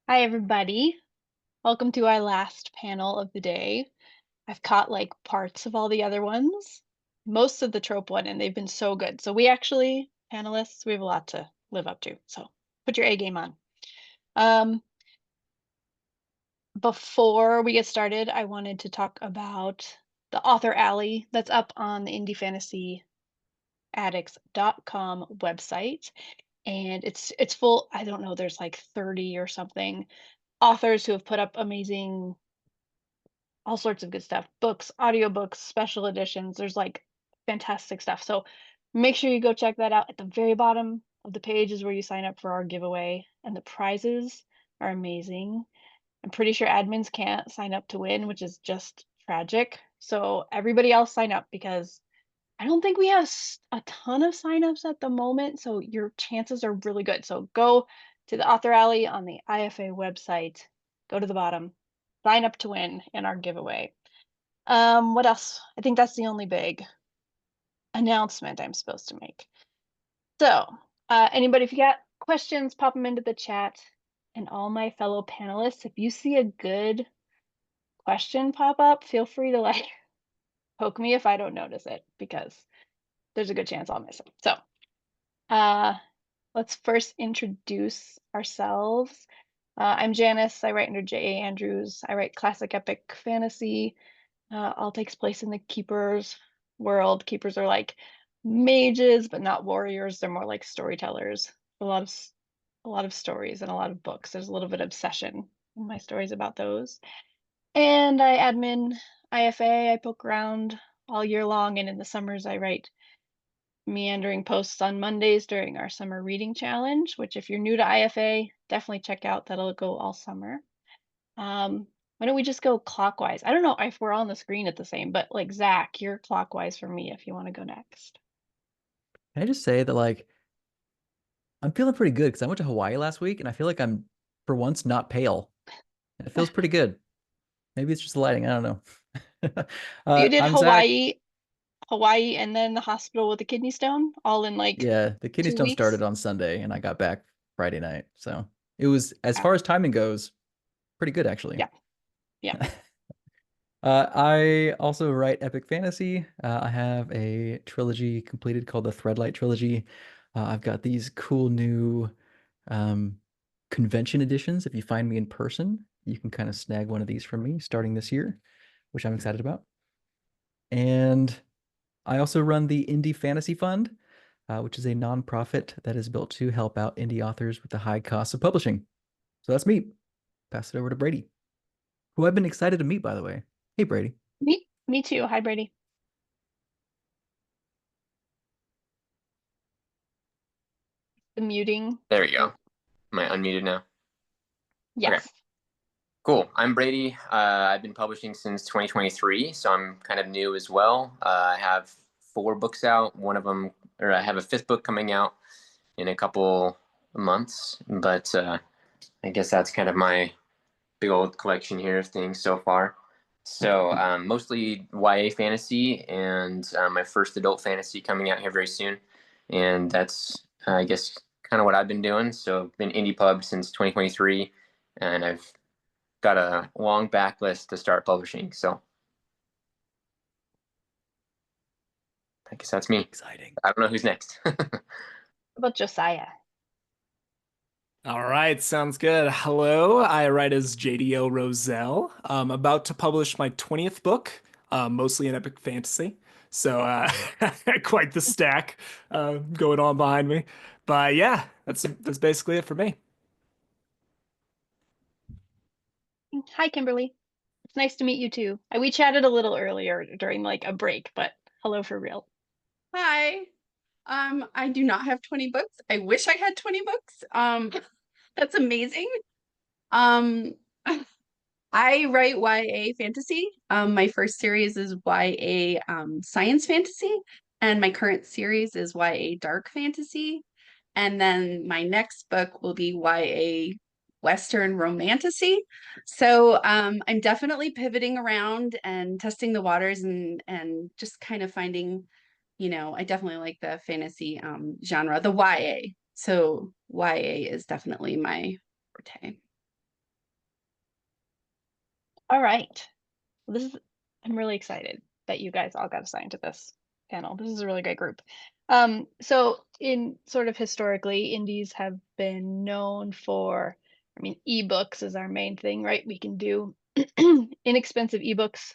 Hi, everybody. Welcome to our last panel of the day. I've caught like parts of all the other ones, most of the trope one, and they've been so good. So we actually, panelists, we have a lot to live up to. So put your A game on. Um, Before we get started, I wanted to talk about the author alley that's up on the indiefantasyaddicts.com website. And it's full, I don't know, there's like 30 or something authors who have put up amazing all sorts of good stuff. Books, audiobooks, special editions. There's like fantastic stuff. So make sure you go check that out. At the very bottom of the page is where you sign up for our giveaway, and the prizes are amazing. I'm pretty sure admins can't sign up to win, which is just tragic. So everybody else sign up because I don't think we have a ton of signups at the moment. So your chances are really good. So go to the Author Alley on the IFA website, go to the bottom, sign up to win in our giveaway. What else? I think that's the only big announcement I'm supposed to make. So, anybody, if you got questions, pop them into the chat. And all my fellow panelists, if you see a good question pop up, feel free to like poke me if I don't notice it because there's a good chance I'll miss it. So, uh, let's first introduce ourselves. I'm Janice. I write under J.A. Andrews. I write classic epic fantasy. All takes place in the Keepers world. Keepers are like mages, but not warriors. They're more like storytellers. A lot of stories and a lot of books. There's a little bit of obsession in my stories about those. And I admin IFA. I poke around all year long, and in the summers I write meandering posts on Mondays during our summer reading challenge. Which, if you're new to IFA, definitely check out. That'll go all summer. Why don't we just go clockwise? I don't know if we're on the screen at the same, but like Zach, you're clockwise for me if you want to go next. Can I just say that I'm feeling pretty good because I went to Hawaii last week and I feel like I'm for once not pale. It feels pretty good. Maybe it's just the lighting. I don't know. You did I'm Zach. Hawaii, and then the hospital with the kidney stone, all in like Yeah, the kidney two stone weeks. started on Sunday and I got back Friday night. So it was, as Wow. far as timing goes, pretty good actually. Yeah, yeah. I also write epic fantasy. I have a trilogy completed called the Threadlight trilogy. I've got these cool new um, convention editions. If you find me in person, you can kind of snag one of these from me starting this year, which I'm excited about. And I also run the Indie Fantasy Fund, which is a nonprofit that is built to help out indie authors with the high cost of publishing. So that's me. Pass it over to Brady, who I've been excited to meet, by the way. Hey, Brady. Me too. Hi, Brady. The muting. There we go. Oh, Am I unmuted now? Okay, yes. cool. I'm Brady. I've been publishing since 2023, so I'm kind of new as well. I have 4 books out. One of them, or I have a 5th book coming out in a couple months, but I guess that's kind of my big old collection here of things so far. So mostly YA fantasy and my first adult fantasy coming out here very soon. And that's, I guess, kind of what I've been doing. So I've been indie pub since 2023, and I've got a long backlist to start publishing. So I guess that's me. Exciting. I don't know who's next. What about Josiah? All right, sounds good. Hello, I write as J.D.L. Rosell. I'm about to publish my 20th book, mostly in epic fantasy. So quite the stack going on behind me. But yeah, that's basically it for me. Hi, Kimberly. It's nice to meet you too. We chatted a little earlier during like a break, but hello for real. Hi. I do not have 20 books. I wish I had 20 books. That's amazing. Um, I write YA fantasy. My first series is YA science fantasy, and my current series is YA dark fantasy. And then my next book will be YA Western romantasy. So I'm definitely pivoting around and testing the waters and just kind of finding, I definitely like the fantasy genre, the YA. So YA is definitely my forte. All right. This is I'm really excited that you guys all got assigned to this panel. This is a really great group. So in sort of historically, indies have been known for, I mean, ebooks is our main thing, right? We can do inexpensive ebooks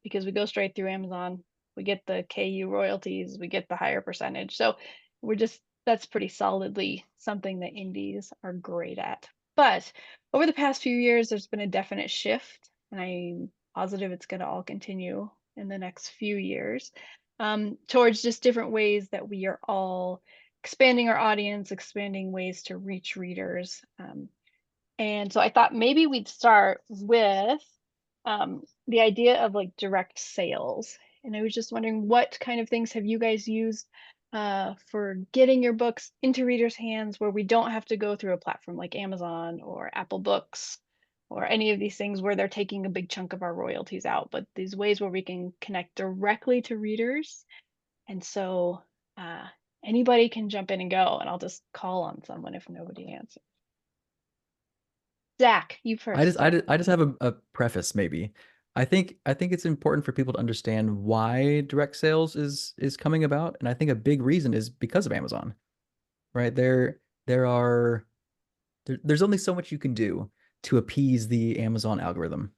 because we go straight through Amazon. We get the KU royalties, we get the higher percentage. So we're just that's pretty solidly something that indies are great at. But over the past few years, there's been a definite shift, and I'm positive it's going to all continue in the next few years towards just different ways that we are all expanding our audience, expanding ways to reach readers. And so I thought maybe we'd start with the idea of like direct sales. And I was just wondering what kind of things have you guys used for getting your books into readers' hands where we don't have to go through a platform like Amazon or Apple Books or any of these things where they're taking a big chunk of our royalties out, but these ways where we can connect directly to readers. And so uh, anybody can jump in and go, and I'll just call on someone if nobody answers. Zach, you first. I just have a preface maybe. I think it's important for people to understand why direct sales is coming about, and I think a big reason is because of Amazon, right? There's only so much you can do to appease the Amazon algorithm,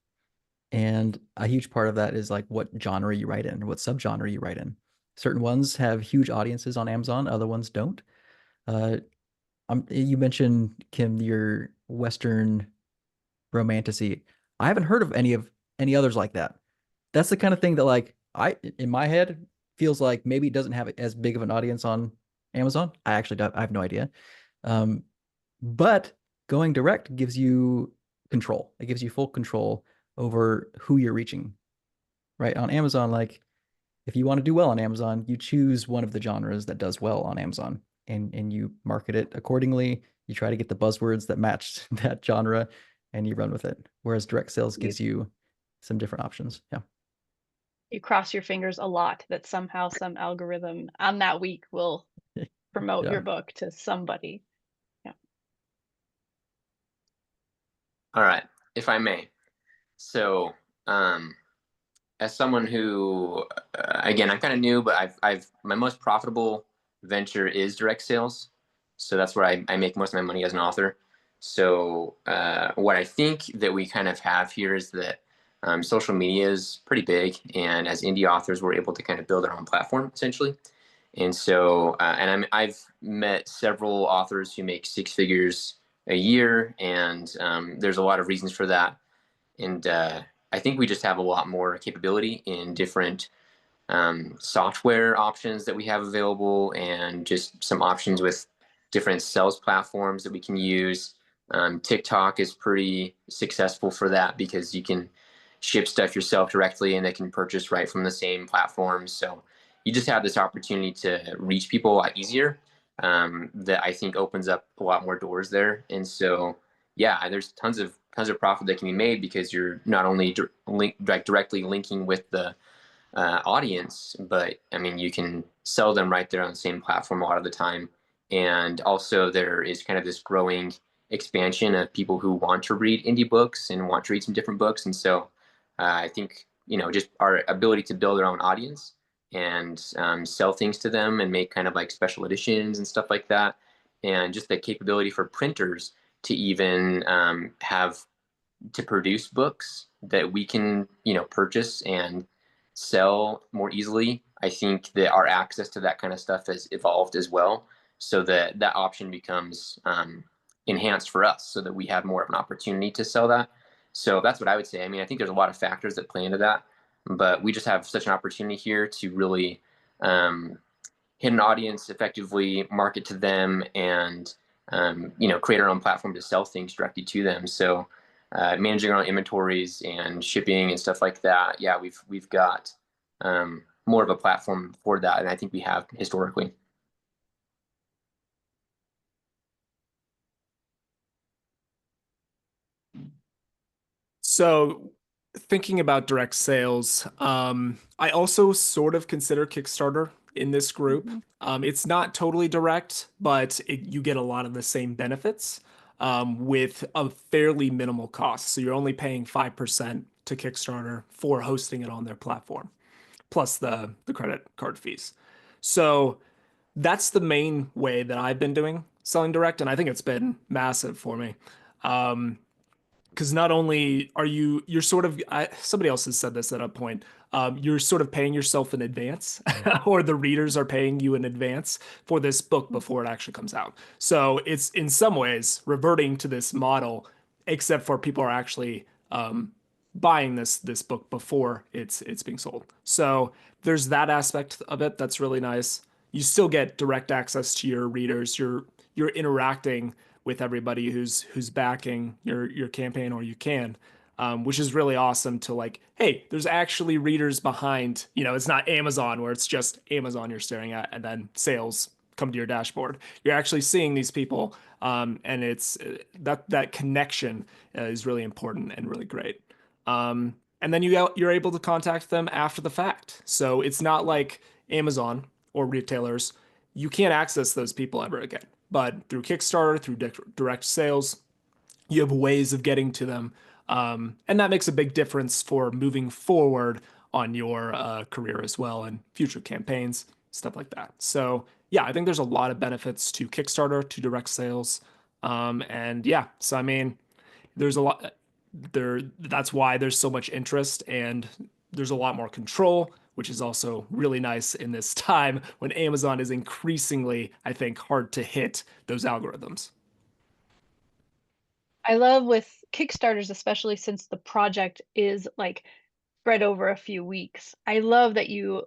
and a huge part of that is like what genre you write in, what subgenre you write in. Certain ones have huge audiences on Amazon, other ones don't. You mentioned, Kim, your Western romantasy. I haven't heard of any others like that. That's the kind of thing that like in my head feels like maybe it doesn't have as big of an audience on Amazon. I have no idea. But going direct gives you control. It gives you full control over who you're reaching. Right? On Amazon, like if you want to do well on Amazon, you choose one of the genres that does well on Amazon and you market it accordingly. You try to get the buzzwords that match that genre and you run with it. Whereas direct sales gives you some different options. Yeah. You cross your fingers a lot that somehow some algorithm on that week will promote your book to somebody. Yeah. All right, if I may. So, as someone who, again, I'm kind of new, but my most profitable venture is direct sales. So that's where I make most of my money as an author. So what I think that we kind of have here is that social media is pretty big, and as indie authors, we're able to kind of build our own platform essentially. And so, I've met several authors who make six figures a year, and there's a lot of reasons for that. And I think we just have a lot more capability in different software options that we have available, and just some options with different sales platforms that we can use. TikTok is pretty successful for that because you can ship stuff yourself directly and they can purchase right from the same platform. So you just have this opportunity to reach people a lot easier, that I think opens up a lot more doors there. And so, yeah, there's tons of profit that can be made because you're not only directly linking with the audience, but I mean, you can sell them right there on the same platform a lot of the time. And also, there is kind of this growing expansion of people who want to read indie books and want to read some different books. And so, I think just our ability to build our own audience and sell things to them and make kind of like special editions and stuff like that, and just the capability for printers to even have to produce books that we can purchase and sell more easily. I think that our access to that kind of stuff has evolved as well, so that that option becomes enhanced for us, so that we have more of an opportunity to sell that. So that's what I would say. I mean, I think there's a lot of factors that play into that, but we just have such an opportunity here to really hit an audience effectively, market to them, and create our own platform to sell things directly to them. So managing our own inventories and shipping and stuff like that, yeah, we've got more of a platform for that, and I think we have historically. So thinking about direct sales, I also sort of consider Kickstarter in this group. It's not totally direct, but you get a lot of the same benefits with a fairly minimal cost. So you're only paying 5% to Kickstarter for hosting it on their platform, plus the credit card fees. So that's the main way that I've been doing selling direct, and I think it's been massive for me. Because not only are you're sort of, somebody else has said this at a point, you're sort of paying yourself in advance, or the readers are paying you in advance for this book before it actually comes out. So it's in some ways reverting to this model, except for people are actually buying this book before it's being sold. So there's that aspect of it that's really nice. You still get direct access to your readers. You're interacting with everybody who's backing your campaign, or you can, which is really awesome to like, hey, there's actually readers behind, it's not Amazon where it's just Amazon you're staring at and then sales come to your dashboard. You're actually seeing these people, and it's that connection is really important and really great. And then you're able to contact them after the fact. So it's not like Amazon or retailers. You can't access those people ever again. But through Kickstarter, through direct sales, you have ways of getting to them. And that makes a big difference for moving forward on your career as well, and future campaigns, stuff like that. So yeah, I think there's a lot of benefits to Kickstarter, to direct sales. And yeah, so I mean, there's a lot there. That's why there's so much interest, and there's a lot more control, which is also really nice in this time when Amazon is increasingly, I think, hard to hit those algorithms. I love with Kickstarters, especially since the project is like spread over a few weeks. I love that you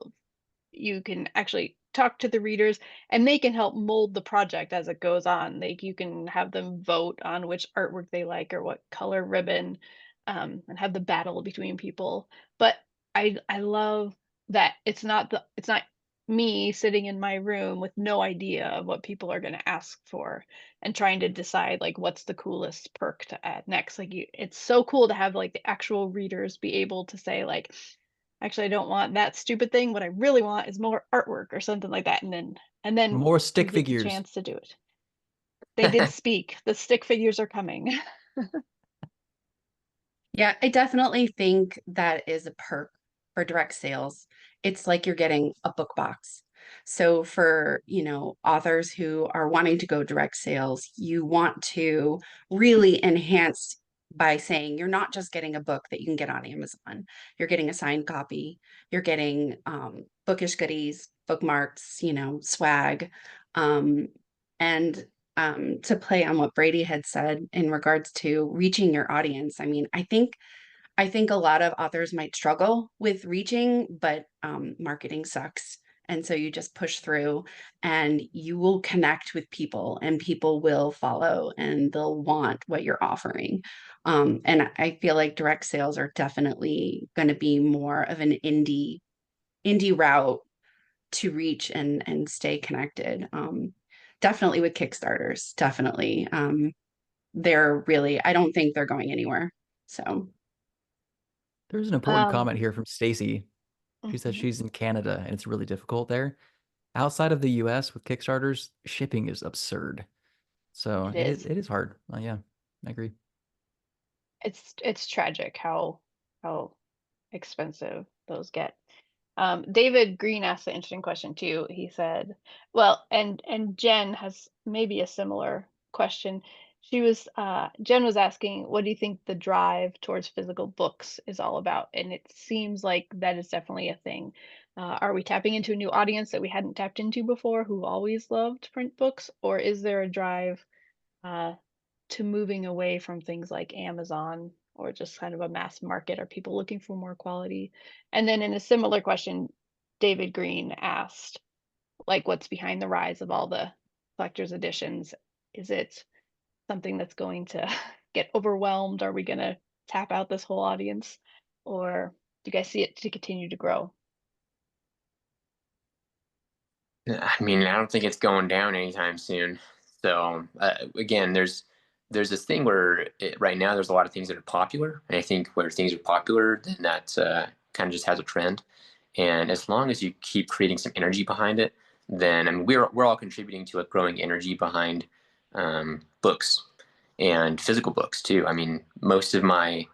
can actually talk to the readers and they can help mold the project as it goes on. Like you can have them vote on which artwork they like or what color ribbon, and have the battle between people. But I love that it's not me sitting in my room with no idea of what people are going to ask for and trying to decide like what's the coolest perk to add next. Like it's so cool to have like the actual readers be able to say like, actually, I don't want that stupid thing. What I really want is more artwork or something like that. And then More you stick get the figures. chance to do it. They did speak. The stick figures are coming. Yeah, I definitely think that is a perk for direct sales. It's like you're getting a book box. So for, authors who are wanting to go direct sales, you want to really enhance by saying you're not just getting a book that you can get on Amazon. You're getting a signed copy. You're getting bookish goodies, bookmarks, swag. Um, and to play on what Brady had said in regards to reaching your audience. I mean, I think a lot of authors might struggle with reaching, but marketing sucks. And so you just push through and you will connect with people and people will follow and they'll want what you're offering. And I feel like direct sales are definitely going to be more of an indie route to reach and stay connected. Definitely with Kickstarters, definitely. They're really, I don't think they're going anywhere. So There's an important um, comment here from Stacy. She said mhm. she's in Canada and it's really difficult there. Outside of the US with Kickstarters, shipping is absurd. So It it is. it is hard. Yeah, I agree. It's tragic how expensive those get. David Green asked an interesting question too. He said, well, and Jen has maybe a similar question. Jen was asking, what do you think the drive towards physical books is all about? And it seems like that is definitely a thing. Are we tapping into a new audience that we hadn't tapped into before, who always loved print books, or is there a drive uh, to moving away from things like Amazon or just kind of a mass market? Are people looking for more quality? And then in a similar question, David Green asked, like, what's behind the rise of all the collector's editions? Is it something that's going to get overwhelmed? Are we going to tap out this whole audience? Or do you guys see it to continue to grow? I mean, I don't think it's going down anytime soon. So again, there's this thing where right now there's a lot of things that are popular, and I think where things are popular, then that kind of just has a trend. And as long as you keep creating some energy behind it, then I mean we're all contributing to a growing energy behind books and physical books too. I mean, most of my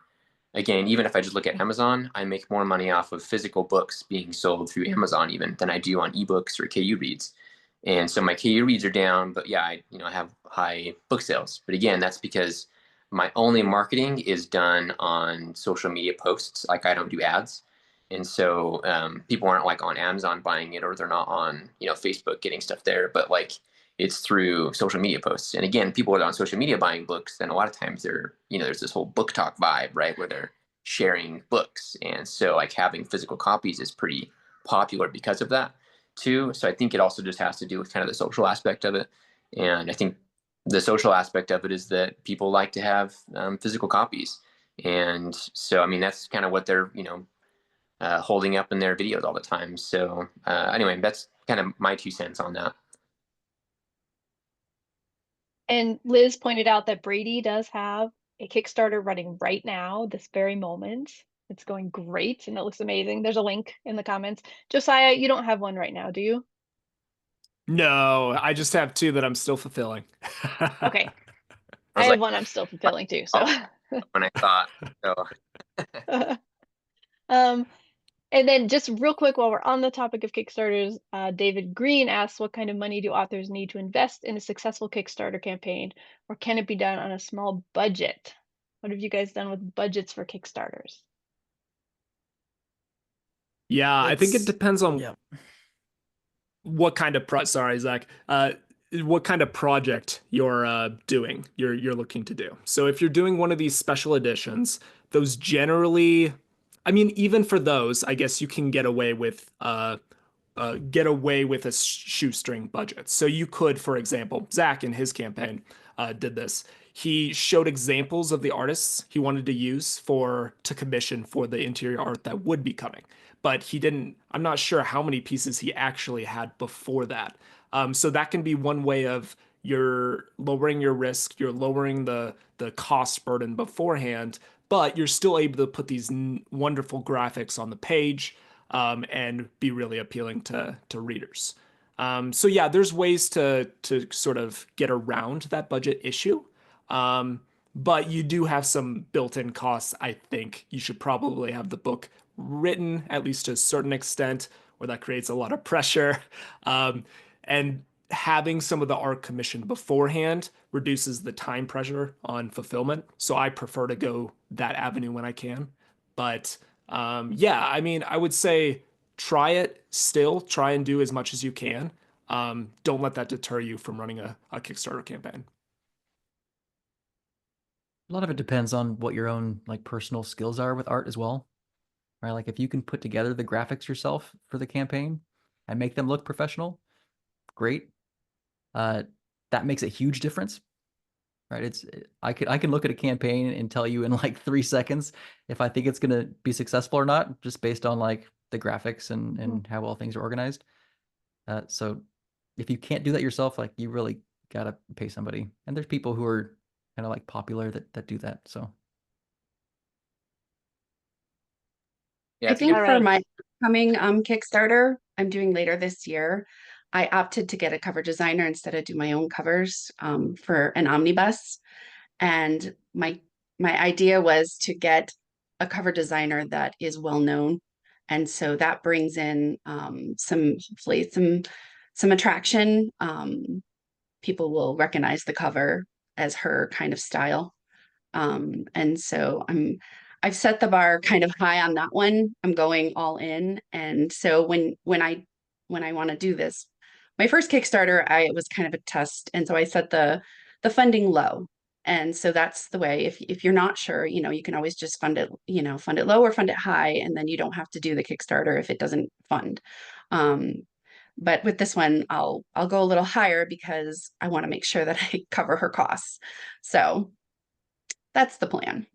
again, even if I just look at Amazon, I make more money off of physical books being sold through Amazon even than I do on ebooks or KU reads. And so my KU reads are down, but yeah, I have high book sales. But again, that's because my only marketing is done on social media posts. Like I don't do ads. And so people aren't like on Amazon buying it, or they're not on, Facebook getting stuff there, but like it's through social media posts. And again, people are on social media buying books, then a lot of times they're, there's this whole book talk vibe, right? Where they're sharing books. And so like having physical copies is pretty popular because of that too. So I think it also just has to do with kind of the social aspect of it. And I think the social aspect of it is that people like to have physical copies. And so, I mean, that's kind of what they're, holding up in their videos all the time. So anyway, that's kind of my 2 cents on that. And Liz pointed out that Brady does have a Kickstarter running right now, this very moment. It's going great and it looks amazing. There's a link in the comments. Josiah, you don't have one right now, do you? No, I just have 2 that I'm still fulfilling. Okay. I I was have like, one I'm still fulfilling too. So when I thought, so and then just real quick while we're on the topic of Kickstarters, David Green asks, what kind of money do authors need to invest in a successful Kickstarter campaign, or can it be done on a small budget? What have you guys done with budgets for Kickstarters? Yeah, I think it depends on Yeah. what kind of sorry, Zach. What kind of project you're doing, you're looking to do. So if you're doing one of these special editions, those generally, I mean, even for those, I guess you can get away with a shoestring budget. So you could, for example, Zach in his campaign did this. He showed examples of the artists he wanted to use to commission for the interior art that would be coming. But he didn't, I'm not sure how many pieces he actually had before that. So that can be one way of you're lowering your risk, you're lowering the cost burden beforehand, but you're still able to put these wonderful graphics on the page and be really appealing to readers. So yeah, there's ways to sort of get around that budget issue. But you do have some built-in costs. I think you should probably have the book written at least to a certain extent, or that creates a lot of pressure. And having some of the art commissioned beforehand reduces the time pressure on fulfillment. So I prefer to go that avenue when I can. But yeah, I mean, I would say try it still, try and do as much as you can. Don't let that deter you from running a Kickstarter campaign. A lot of it depends on what your own like personal skills are with art as well, right? Like if you can put together the graphics yourself for the campaign and make them look professional, great. That makes a huge difference, right? I can look at a campaign and tell you in like 3 seconds if I think it's going to be successful or not, just based on like the graphics and how well things are organized. So if you can't do that yourself, like you really gotta pay somebody. And there's people who are kind of like popular that do that. So yeah, I it's think All for right. my upcoming Kickstarter I'm doing later this year, I opted to get a cover designer instead of do my own covers for an omnibus. And my idea was to get a cover designer that is well known. And so that brings in hopefully some attraction. People will recognize the cover as her kind of style. And so I've set the bar kind of high on that one. I'm going all in. And so when I want to do this, my first Kickstarter, I it was kind of a test. And so I set the funding low. And so that's the way. If you're not sure, you can always just fund it low or fund it high, and then you don't have to do the Kickstarter if it doesn't fund. Um, but with this one, I'll go a little higher because I want to make sure that I cover her costs. So that's the plan.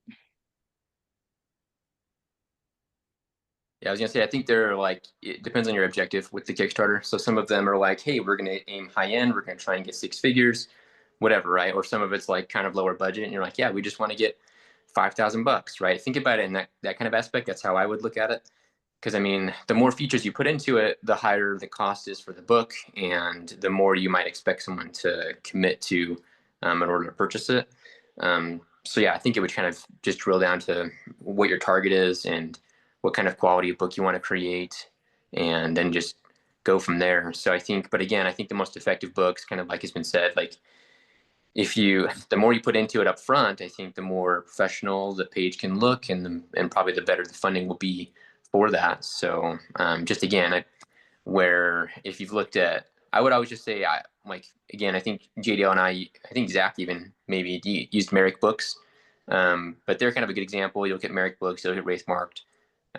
Yeah, I was gonna say, I think they're like, it depends on your objective with the Kickstarter. So some of them are like, hey, we're gonna aim high end, we're gonna try and get 6 figures, whatever, right? Or some of it's like kind of lower budget, and you're like, yeah, we just want to get $5,000, right? Think about it in that kind of aspect. That's how I would look at it. Because I mean, the more features you put into it, the higher the cost is for the book, and the more you might expect someone to commit to in order to purchase it. So yeah, I think it would kind of just drill down to what your target is and what kind of quality of book you want to create, and then just go from there. So I think, but again, I think the most effective books, kind of like has been said, like the more you put into it up front, I think the more professional the page can look, and probably the better the funding will be for that. So just again, where if you've looked at, I would always just say, like, again, I think J.D.L and I think Zack even maybe used Merrick books, but they're kind of a good example. You look at Merrick books, you look at Wraithmarked,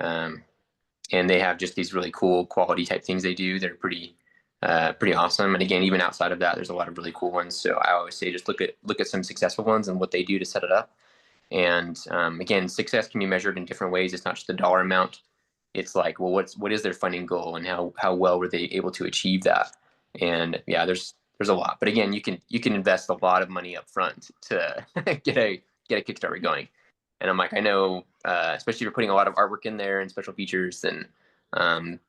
and they have just these really cool quality type things they do. They're pretty awesome. And again, even outside of that, there's a lot of really cool ones. So I always say just look at some successful ones and what they do to set it up. And again, success can be measured in different ways. It's not just the dollar amount. It's like, well, what is their funding goal, and how well were they able to achieve that? And yeah, there's a lot. But again, you can invest a lot of money up front to get a Kickstarter going. And I'm like, I know, especially if you're putting a lot of artwork in there and special features, then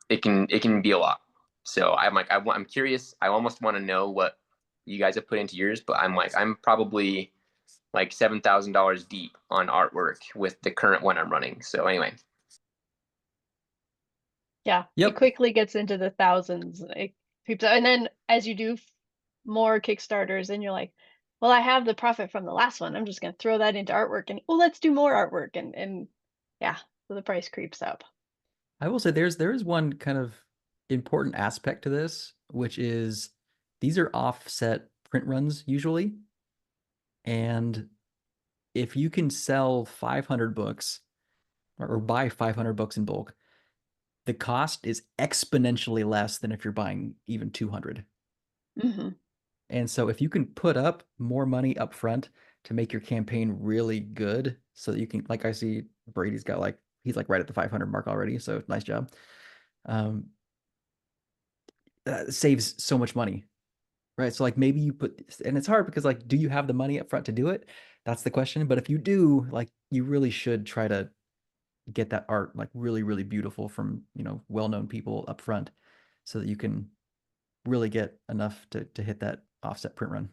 it can be a lot. So I'm like, I'm curious. I almost want to know what you guys have put into yours, but I'm like, I'm probably like $7,000 deep on artwork with the current one I'm running. So anyway. Yeah, Yep. it quickly gets into the thousands. It creeps up. And then as you do more Kickstarters, and you're like, well, I have the profit from the last one. I'm just going to throw that into artwork, and let's do more artwork. And yeah, so the price creeps up. I will say there is one kind of important aspect to this, which is these are offset print runs usually. And if you can sell 500 books or buy 500 books in bulk, the cost is exponentially less than if you're buying even 200. Mm-hmm. And so if you can put up more money up front to make your campaign really good, so that you can, like I see Brady's got like, he's like right at the 500 mark already. So nice job. That saves so much money, right? So like maybe you put, and it's hard because like, do you have the money up front to do it? That's the question. But if you do, like, you really should try to get that art like really, really beautiful from, well-known people up front, so that you can really get enough to hit that offset print run.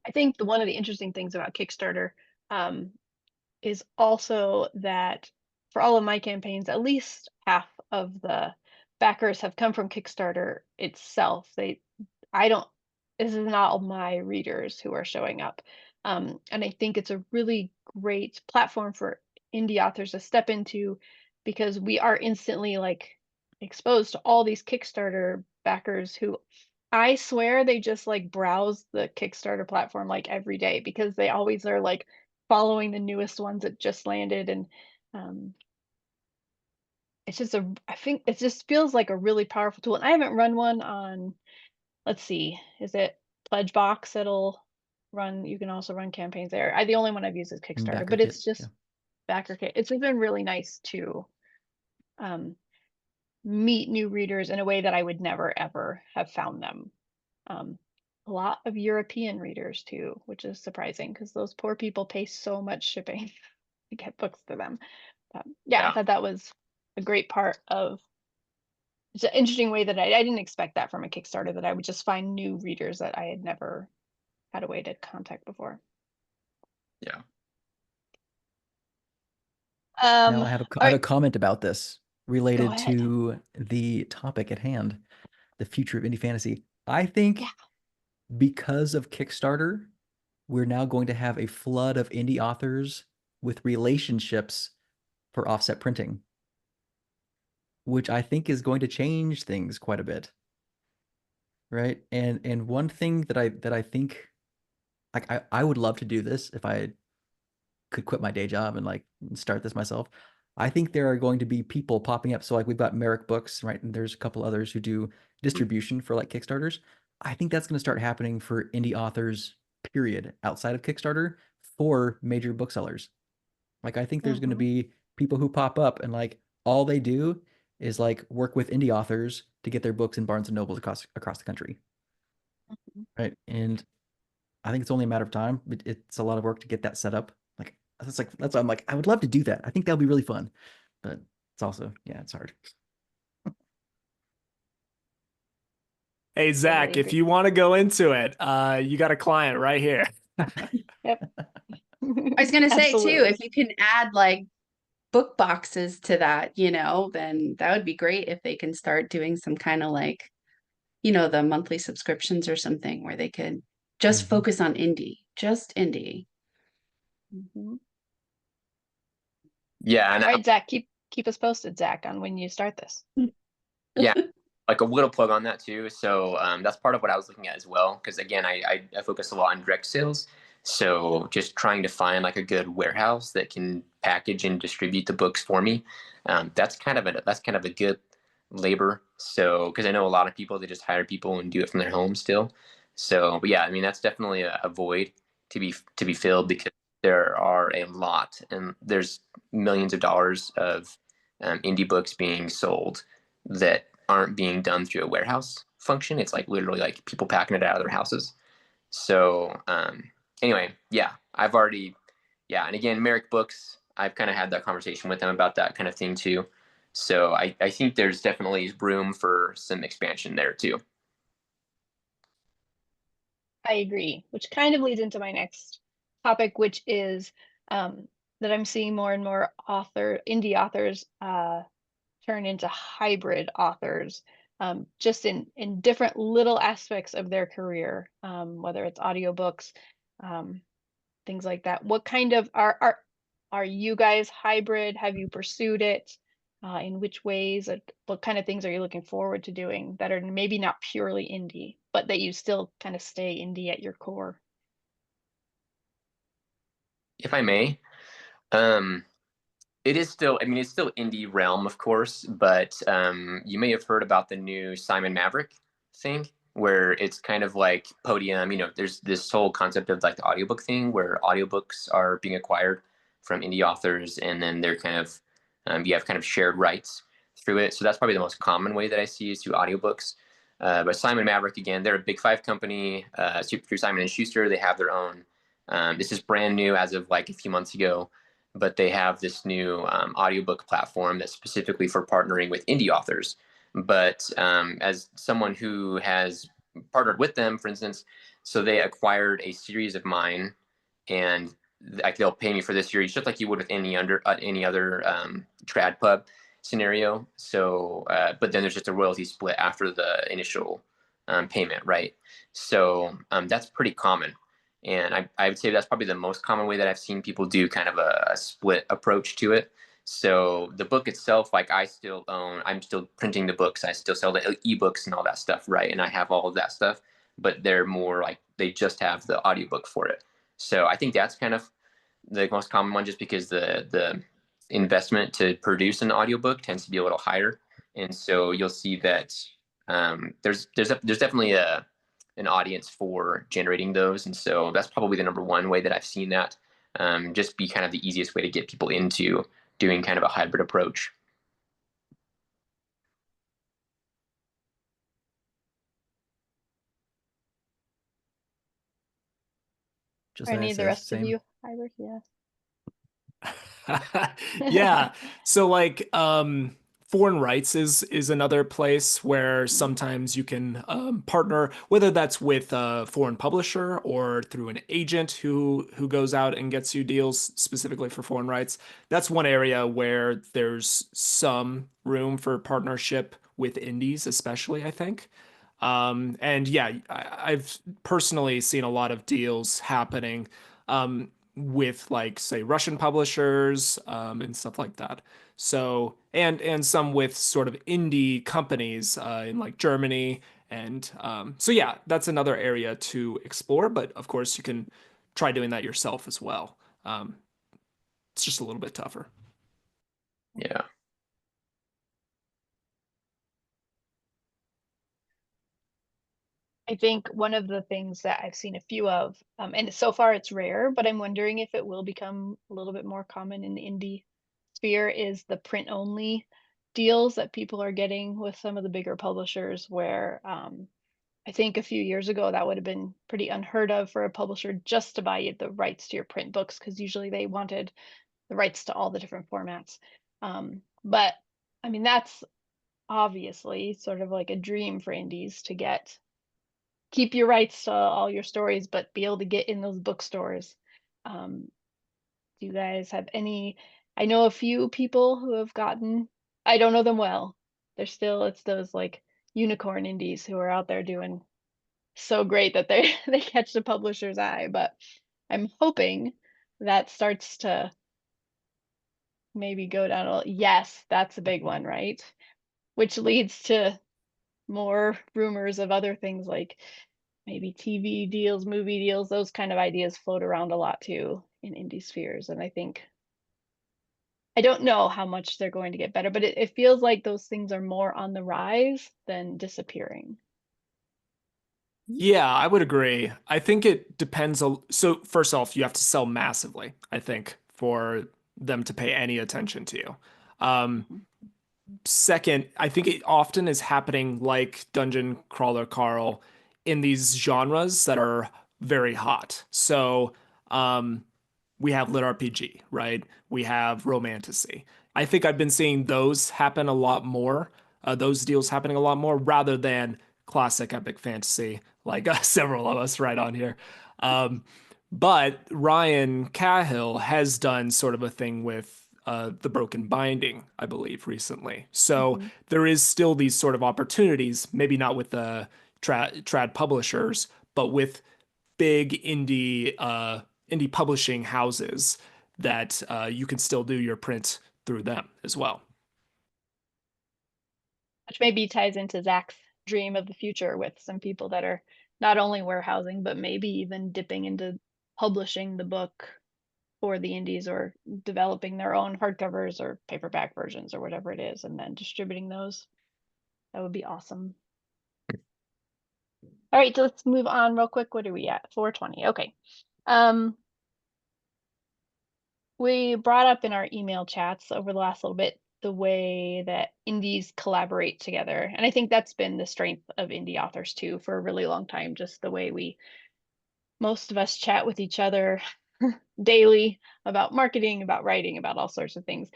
I think one of the interesting things about Kickstarter is also that for all of my campaigns, at least half of the backers have come from Kickstarter itself. I don't, this is not all my readers who are showing up. And I think it's a really great platform for indie authors to step into, because we are instantly like exposed to all these Kickstarter backers who, I swear, they just like browse the Kickstarter platform like every day, because they always are like following the newest ones that just landed. And um, it's just I think it just feels like a really powerful tool. And I haven't run one on, let's see, is it Pledgebox? It'll run, you can also run campaigns there. The only one I've used is Kickstarter, but BackerKit, it's just BackerKit. It's been really nice to um, meet new readers in a way that I would never ever have found them. A lot of European readers too, which is surprising because those poor people pay so much shipping to get books to them. But yeah, I thought that was a great part of, it's an interesting way that I didn't expect that from a Kickstarter, that I would just find new readers that I had never had a way to contact before. Yeah. Now I have a comment about this Go related ahead. to the topic at hand, the future of indie fantasy. I think because of Kickstarter, we're now going to have a flood of indie authors with relationships for offset printing, which I think is going to change things quite a bit. Right? And one thing that I think, like, I would love to do this if I could quit my day job and like start this myself. I think there are going to be people popping up. So like we've got Merrick Books, right? And there's a couple others who do distribution for like Kickstarters. I think that's going to start happening for indie authors, period, outside of Kickstarter, for major booksellers. Like I think there's going to be people who pop up and like all they do is like work with indie authors to get their books in Barnes and Nobles across the country. Right. And I think it's only a matter of time. It's a lot of work to get that set up. Like that's why I'm like, I would love to do that. I think that would be really fun. But it's also, yeah, it's hard. Hey, Zach, if you want to go into it, you got a client right here. Yep. I was gonna say too, Absolutely. if you can add like book boxes to that, then that would be great if they can start doing some kind of like, the monthly subscriptions or something where they could just Mhm. focus on just indie. Mhm. Yeah, and All right, Zach, keep us posted, Zach, on when you start this. yeah, like a little plug on that too. So that's part of what I was looking at as well. Because again, I focus a lot on direct sales. So just trying to find like a good warehouse that can package and distribute the books for me. That's kind of a good labor. So because I know a lot of people, they just hire people and do it from their home still. So but yeah, I mean that's definitely a void to be filled because there are a lot and there's millions of dollars of indie books being sold that aren't being done through a warehouse function. It's like literally like people packing it out of their houses. So anyway, yeah, and again, Merrick Books, I've kind of had that conversation with them about that kind of thing too. So I think there's definitely room for some expansion there too. I agree, which kind of leads into my next topic, which is that I'm seeing more and more indie authors turn into hybrid authors, just in different little aspects of their career, whether it's audiobooks, um, things like that. What kind of are you guys hybrid? Have you pursued it? In which ways? What kind of things are you looking forward to doing that are maybe not purely indie, but that you still kind of stay indie at your core? If I may, um, it is still, I mean, it's still indie realm, of course, but you may have heard about the new Simon Maverick thing, where it's kind of like Podium. There's this whole concept of like the audiobook thing, where audiobooks are being acquired from indie authors, and then they're kind of you have kind of shared rights through it. So that's probably the most common way that I see is through audiobooks. But Simon Maverick, again, they're a big five company. Through Simon and Schuster, they have their own. This is brand new as of like a few months ago, but they have this new audiobook platform that's specifically for partnering with indie authors. But as someone who has partnered with them, for instance, so they acquired a series of mine, and like they'll pay me for this series just like you would with any other trad pub scenario. So, but then there's just a royalty split after the initial payment, right? So that's pretty common. And I would say that's probably the most common way that I've seen people do kind of a split approach to it. So the book itself, like I still own, I'm still printing the books. I still sell the ebooks and all that stuff, right? And I have all of that stuff, but they're more like they just have the audiobook for it. So I think that's kind of the most common one just because the investment to produce an audiobook tends to be a little higher. And so you'll see that there's definitely an audience for generating those. And so that's probably the number one way that I've seen that just be kind of the easiest way to get people into doing kind of a hybrid approach. Just Are any of the says rest of same. you hybrid? Yeah. Yeah. So like foreign rights is another place where sometimes you can partner, whether that's with a foreign publisher or through an agent who goes out and gets you deals specifically for foreign rights. That's one area where there's some room for partnership with indies, especially, I think. And yeah, I've personally seen a lot of deals happening. With like say Russian publishers and stuff like that. So and some with sort of indie companies in like Germany and so yeah, that's another area to explore. But of course, you can try doing that yourself as well. It's just a little bit tougher. Yeah. I think one of the things that I've seen a few of, and so far it's rare, but I'm wondering if it will become a little bit more common in the indie sphere, is the print only deals that people are getting with some of the bigger publishers, where I think a few years ago that would have been pretty unheard of for a publisher just to buy the rights to your print books, because usually they wanted the rights to all the different formats. But I mean, that's obviously sort of like a dream for indies to get keep your rights to all your stories, but be able to get in those bookstores. Do you guys have any? I know a few people who have gotten. I don't know them well. It's those like unicorn indies who are out there doing so great that they they catch the publisher's eye. But I'm hoping that starts to maybe go down a little. Yes, that's a big one, right? Which leads to more rumors of other things like maybe TV deals, movie deals, those kind of ideas float around a lot too in indie spheres. And I think I don't know how much they're going to get better, but it feels like those things are more on the rise than disappearing. Yeah, I would agree. I think it depends. So first off, you have to sell massively, I think, for them to pay any attention to you. Um, Mhm. Second, I think it often is happening like Dungeon Crawler Carl in these genres that are very hot. So, we have lit RPG, right? We have romantasy. I think I've been seeing those happen a lot more, those deals happening a lot more rather than classic epic fantasy, like several of us right on here. Um, but Ryan Cahill has done sort of a thing with the Broken Binding, I believe, recently. So Mhm. there is still these sort of opportunities, maybe not with the trad publishers, but with big indie publishing houses that you can still do your print through them as well. Which maybe ties into Zach's dream of the future with some people that are not only warehousing, but maybe even dipping into publishing the book for the indies or developing their own hardcovers or paperback versions or whatever it is, and then distributing those. That would be awesome. All right, so let's move on real quick. What are we at? 420. Okay. Um, we brought up in our email chats over the last little bit the way that indies collaborate together. And I think that's been the strength of indie authors too for a really long time, just the way most of us chat with each other daily about marketing, about writing, about all sorts of things.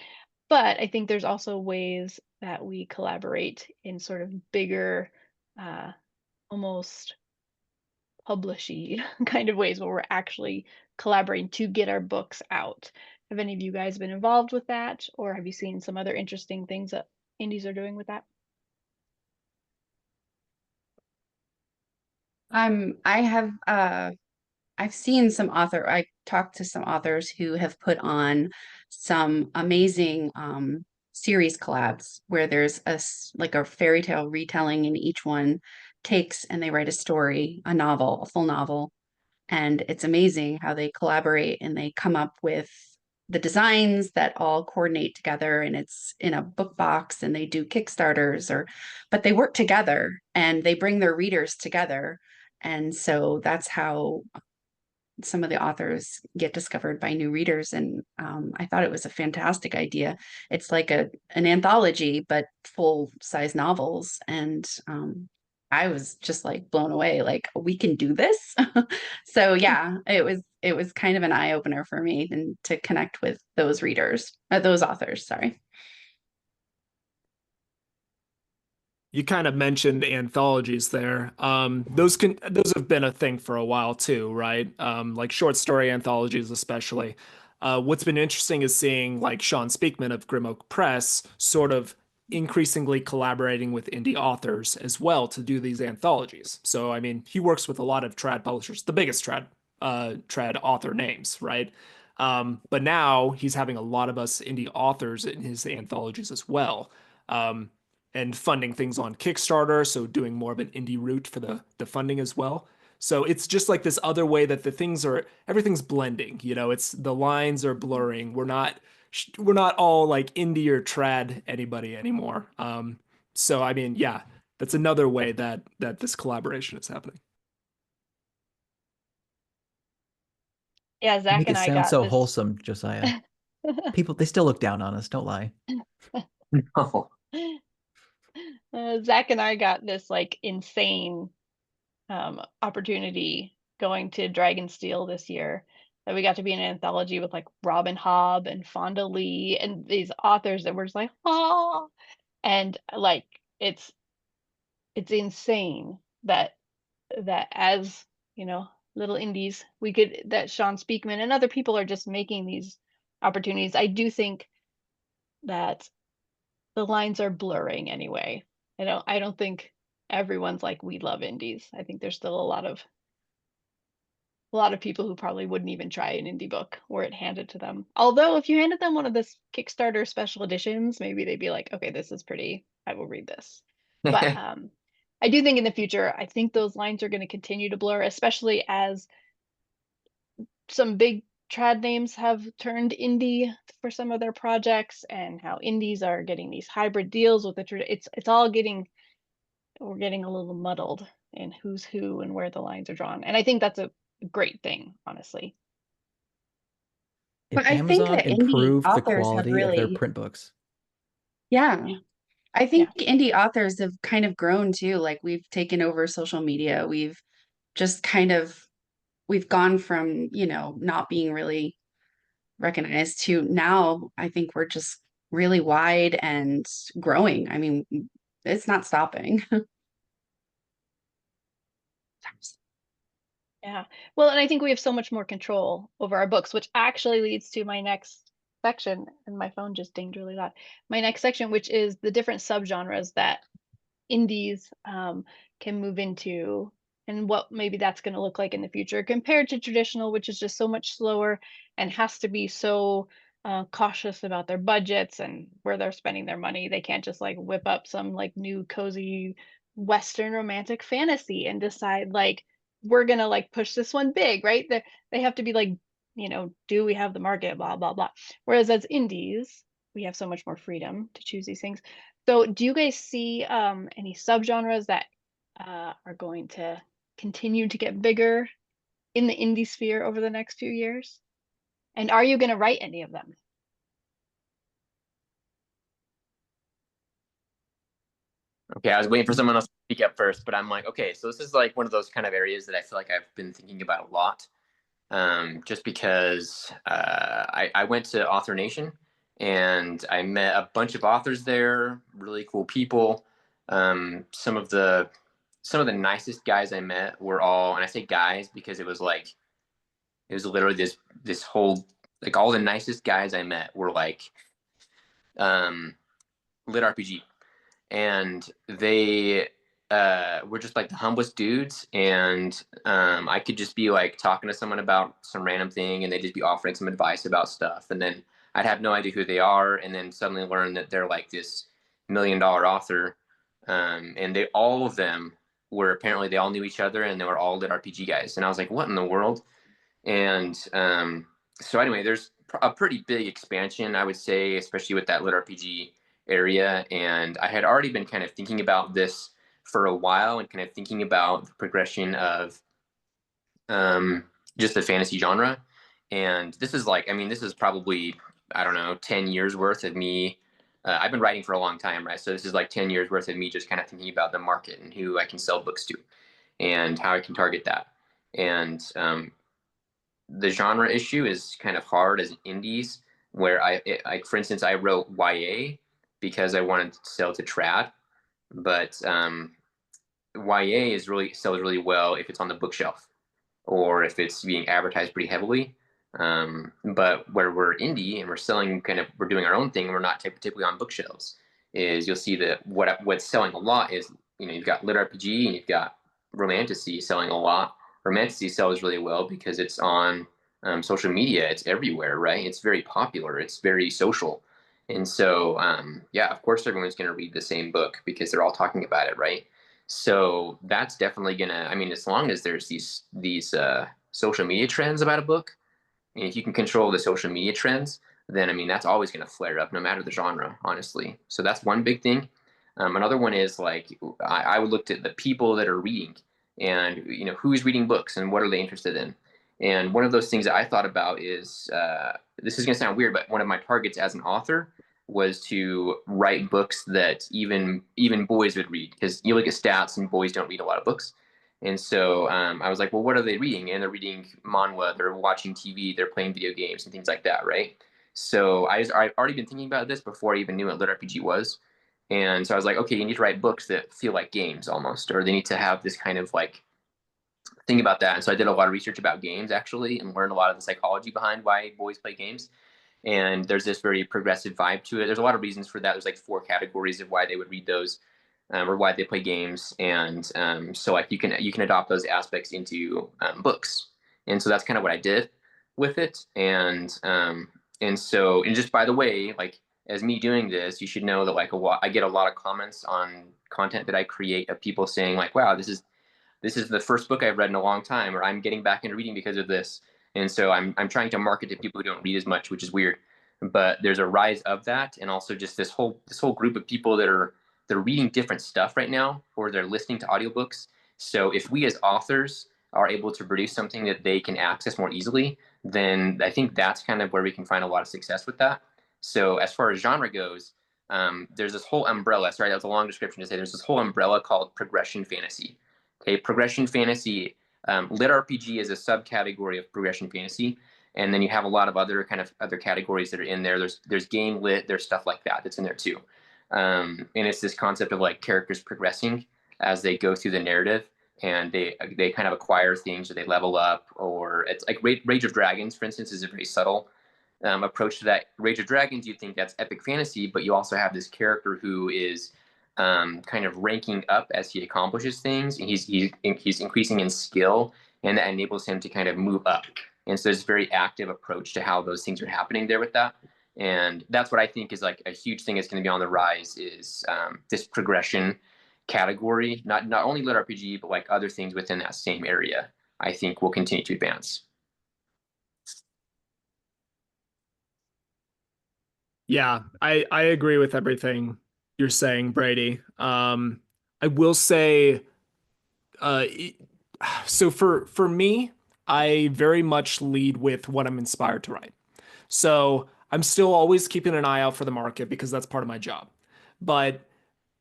But I think there's also ways that we collaborate in sort of bigger, uh, almost publishy kind of ways where we're actually collaborating to get our books out. Have any of you guys been involved with that, or have you seen some other interesting things that indies are doing with that? I have I've seen some I talked to some authors who have put on some amazing series collabs where there's like a fairy tale retelling, and each one takes and they write a story, a novel, a full novel. And it's amazing how they collaborate and they come up with the designs that all coordinate together, and it's in a book box, and they do Kickstarters, but they work together and they bring their readers together. And so that's how some of the authors get discovered by new readers. And I thought it was a fantastic idea. It's like an anthology, but full size novels. And I was just like blown away, like we can do this. So yeah, it was kind of an eye opener for me and to connect with those readers, those authors, sorry. You kind of mentioned anthologies there. Those have been a thing for a while too, right? Like short story anthologies, especially. What's been interesting is seeing like Sean Speakman of Grim Oak Press sort of increasingly collaborating with indie authors as well to do these anthologies. So I mean, he works with a lot of trad publishers, the biggest trad author names, right? But now he's having a lot of us indie authors in his anthologies as well. Um, and funding things on Kickstarter, so doing more of an indie route for the funding as well. So it's just like this other way that everything's blending, it's the lines are blurring. We're not all like indie or trad anybody anymore. So I mean, yeah, that's another way that this collaboration is happening. Yeah, You Zach make and it I sound got so this. wholesome, Josiah. People, they still look down on us, don't lie. No. Zach and I got this like insane opportunity going to Dragonsteel this year. That we got to be in an anthology with like Robin Hobb and Fonda Lee and these authors that were just like, oh, and like it's insane that that as, you know, little indies, we could that Sean Speakman and other people are just making these opportunities. I do think that the lines are blurring anyway. I don't think everyone's like, "We love indies." I think there's still a lot of people who probably wouldn't even try an indie book were it handed to them. Although if you handed them one of this Kickstarter special editions, maybe they'd be like, "Okay, this is pretty. I will read this." But I do think in the future, I think those lines are going to continue to blur, especially as some big trad names have turned indie for some of their projects, and how indies are getting these hybrid deals with it's all getting we're getting a little muddled in who's who and where the lines are drawn. And I think that's a great thing, honestly. If But I think Amazon that indie improved the authors have quality of their really, print books, yeah, Yeah. I Yeah. think indie authors have kind of grown too. Like we've taken over social media. We've just kind of we've gone from, not being really recognized to now I think we're just really wide and growing. I mean, it's not stopping. Yeah. Well, and I think we have so much more control over our books, which actually leads to my next section. And my phone just dinged really loud. My next section, which is the different subgenres that indies can move into, and what maybe that's going to look like in the future compared to traditional, which is just so much slower and has to be so cautious about their budgets and where they're spending their money. They can't just like whip up some like new cozy Western romantic fantasy and decide like we're going to like push this one big, right? They have to be like, do we have the market, blah, blah, blah. Whereas as indies, we have so much more freedom to choose these things. So do you guys see any subgenres that are going to continue to get bigger in the indie sphere over the next few years? And are you going to write any of them? Okay, I was waiting for someone else to speak up first, but I'm like, okay, so this is like one of those kind of areas that I feel like I've been thinking about a lot. Just because I went to Author Nation and I met a bunch of authors there, really cool people. Some of the nicest guys I met were all, and I say guys because it was literally this whole, like, all the nicest guys I met were like um, lit RPG, and they were just like the humblest dudes. And I could just be like talking to someone about some random thing, and they'd just be offering some advice about stuff, and then I'd have no idea who they are, and then suddenly learn that they're like this $1 million author. And they all of them were, apparently they all knew each other, and they were all lit RPG guys, and I was like, what in the world? And so anyway, there's a pretty big expansion, I would say, especially with that lit RPG area. And I had already been kind of thinking about this for a while, and kind of thinking about the progression of um, just the fantasy genre. And this is like, I mean, this is probably, I don't know, 10 years worth of me. I've been writing for a long time, right? So this is like 10 years worth of me just kind of thinking about the market and who I can sell books to and how I can target that. And the genre issue is kind of hard as indies, where like, for instance, I wrote YA because I wanted to sell to trad, but YA is really sells really well if it's on the bookshelf or if it's being advertised pretty heavily. But where we're indie and we're selling, kind of, we're doing our own thing, we're not typically on bookshelves, is you'll see that what's selling a lot is, you've got lit RPG and you've got romantasy selling a lot. Romantasy sells really well because it's on social media, it's everywhere, right? It's very popular, it's very social. And so, yeah, of course, everyone's going to read the same book because they're all talking about it, right? So that's definitely gonna. I mean, as long as there's these social media trends about a book, and if you can control the social media trends, then I mean that's always gonna flare up, no matter the genre, honestly. So that's one big thing. Another one is like I looked at the people that are reading, and who's reading books and what are they interested in. And one of those things that I thought about is this is gonna sound weird, but one of my targets as an author was to write books that even boys would read, because you look at stats and boys don't read a lot of books. And so I was like, well, what are they reading? And they're reading manhwa, they're watching TV, they're playing video games and things like that, right? So I've already been thinking about this before I even knew what lit RPG was. And so I was like, okay, you need to write books that feel like games almost, or they need to have this kind of like think about that. And so I did a lot of research about games actually, and learned a lot of the psychology behind why boys play games. And there's this very progressive vibe to it. There's a lot of reasons for that. There's like 4 categories of why they would read those, or why they play games. And so like you can adopt those aspects into books. And so that's kind of what I did with it. And so, and just by the way, like as me doing this, you should know that like I get a lot of comments on content that I create of people saying like, wow, this is the first book I've read in a long time, or I'm getting back into reading because of this. And so I'm trying to market to people who don't read as much, which is weird. But there's a rise of that, and also just this whole group of people that are they're reading different stuff right now, or they're listening to audiobooks. So if we as authors are able to produce something that they can access more easily, then I think that's kind of where we can find a lot of success with that. So as far as genre goes, there's this whole umbrella. Sorry, that was a long description to say. There's this whole umbrella called progression fantasy. Okay, progression fantasy, lit RPG is a subcategory of progression fantasy, and then you have a lot of other categories that are in there. There's game lit, there's stuff like that that's in there too, and it's this concept of like characters progressing as they go through the narrative, and they kind of acquire things, or they level up, or it's like Rage of Dragons, for instance, is a very subtle approach to that. Rage of Dragons, you think that's epic fantasy, but you also have this character who is kind of ranking up as he accomplishes things, and he's increasing in skill, and that enables him to kind of move up. And so there's a very active approach to how those things are happening there with that. And that's what I think is like a huge thing that's going to be on the rise, is this progression category, not only lit RPG, but like other things within that same area, I think will continue to advance. Yeah, I agree with everything you're saying, Brady. I will say, so for me, I very much lead with what I'm inspired to write. So I'm still always keeping an eye out for the market because that's part of my job. But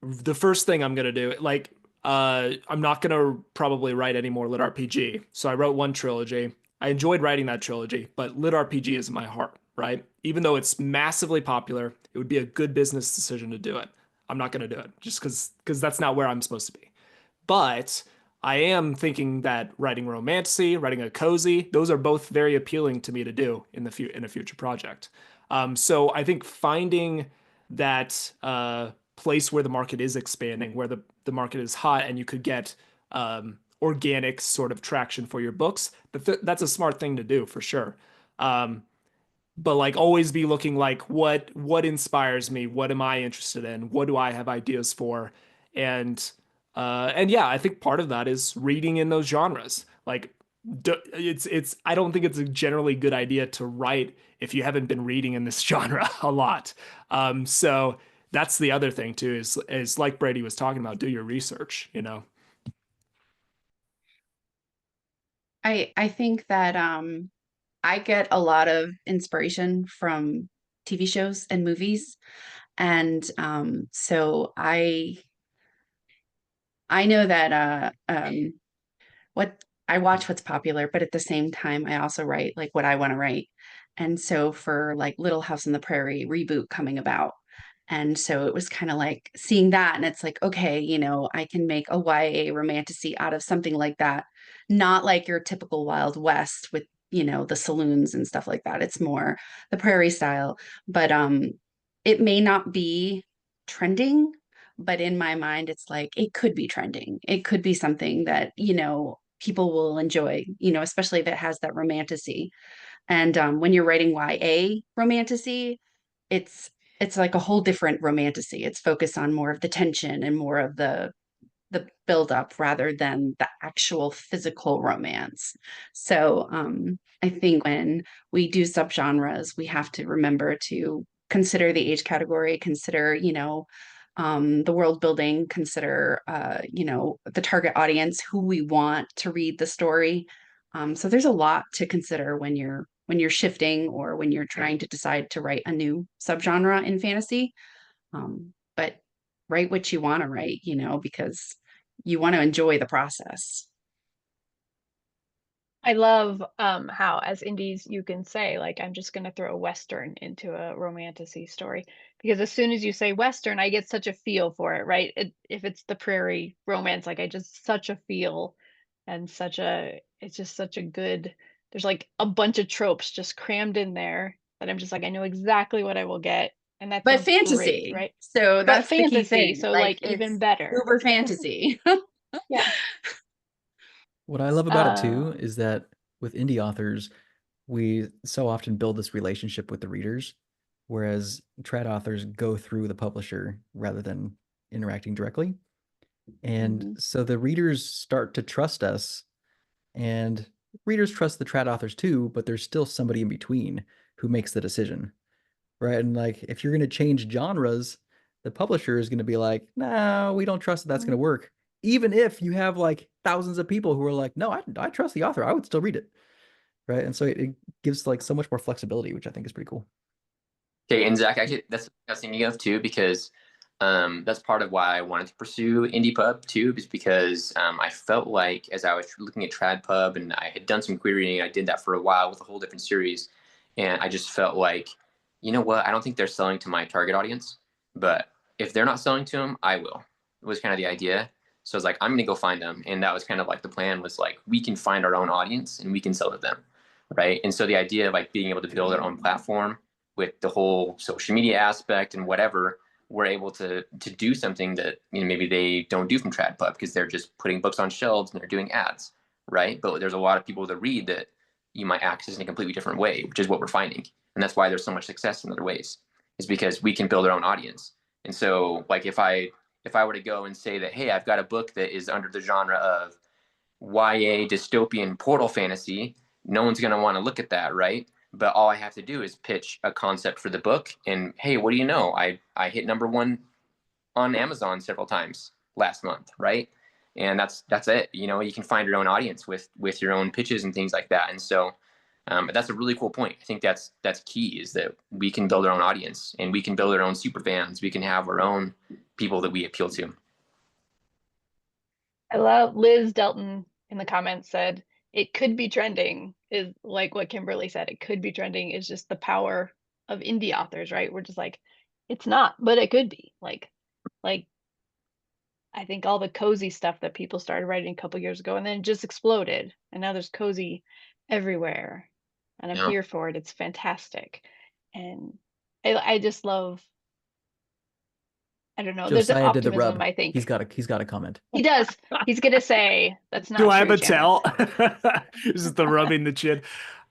the first thing I'm gonna do, like, I'm not gonna probably write any more lit RPG. So I wrote one trilogy. I enjoyed writing that trilogy, but lit RPG is in my heart, right? Even though it's massively popular, it would be a good business decision to do it. I'm not gonna do it just because that's not where I'm supposed to be. But I am thinking that writing romantasy, writing a cozy, those are both very appealing to me to do in a future project. So I think finding that place where the market is expanding, where the market is hot, and you could get organic sort of traction for your books, that's a smart thing to do for sure. But like always be looking like what inspires me, what am I interested in, what do I have ideas for, and and yeah, I think part of that is reading in those genres. Like it's I don't think it's a generally good idea to write if you haven't been reading in this genre a lot. So that's the other thing too, is like Brady was talking about, do your research, you know. I think that I get a lot of inspiration from TV shows and movies. And so I know that what I watch what's popular, but at the same time, I also write like what I want to write. And so for like Little House on the Prairie reboot coming about. And so it was kind of like seeing that, and it's like, okay, I can make a YA romantasy out of something like that. Not like your typical Wild West with, the saloons and stuff like that. It's more the prairie style. But it may not be trending, but in my mind, it's like it could be trending. It could be something that, people will enjoy, especially if it has that romantasy. And when you're writing YA romantasy, it's it's like a whole different romantasy. It's focused on more of the tension and more of the buildup rather than the actual physical romance. So I think when we do subgenres, we have to remember to consider the age category, consider, the world building, consider, the target audience, who we want to read the story. So there's a lot to consider when you're shifting or when you're trying to decide to write a new subgenre in fantasy. But write what you want to write, because you want to enjoy the process. I love how as indies you can say like I'm just going to throw a western into a romantasy story, because as soon as you say western I get such a feel for it, right? If it's the prairie romance, like I just such a feel and it's just such a good, there's like a bunch of tropes just crammed in there that I'm just like, I know exactly what I will get. And that But sounds great, fantasy. right? So But that's the key fantasy, thing. so Like like even it's better. uber fantasy. Yeah. What I love about it too Um, is that with indie authors, we so often build this relationship with the readers, whereas trad authors go through the publisher rather than interacting directly. And mhm. so the readers start to trust us, and readers trust the trad authors too, but there's still somebody in between who makes the decision, right? And like if you're going to change genres, the publisher is going to be like, no, we don't trust that that's going to work. Even if you have like thousands of people who are like, no, I trust the author, I would still read it, right? And so it gives like so much more flexibility, which I think is pretty cool. Okay, and Zach, actually, that's what I was thinking of too, because that's part of why I wanted to pursue Indie Pub too, is because I felt like as I was looking at Trad Pub and I had done some querying, I did that for a while with a whole different series, and I just felt like, you know what, I don't think they're selling to my target audience, but if they're not selling to them, I will. It was kind of the idea. So I was like, I'm gonna go find them, and that was kind of like the plan was like we can find our own audience and we can sell to them, right? And so the idea of like being able to build our own platform with the whole social media aspect and whatever, we're able to do something that maybe they don't do from TradPub because they're just putting books on shelves and they're doing ads, right? But there's a lot of people that read that you might access in a completely different way, which is what we're finding, and that's why there's so much success in other ways, is because we can build our own audience. And so, like if I were to go and say that, hey, I've got a book that is under the genre of YA dystopian portal fantasy, no one's going to want to look at that, right? But all I have to do is pitch a concept for the book, and hey, what do you know? I hit #1 on Amazon several times last month, right? And that's it. You can find your own audience with your own pitches and things like that. And so that's a really cool point. I think that's key, is that we can build our own audience and we can build our own super fans. We can have our own people that we appeal to. I love Liz Delton in the comments said it could be trending, is like what Kimberly said. It could be trending is just the power of indie authors, right? We're just like, it's not, but it could be. Like I think all the cozy stuff that people started writing a couple years ago and then it just exploded. And now there's cozy everywhere. And I'm Yeah. here for it. It's fantastic. And I just love, I don't know, there's an Josiah did the optimism, rub. I think. He's got a comment. He does. He's gonna say that's not Do I true, have a Janice. tell? This is the rubbing the chin.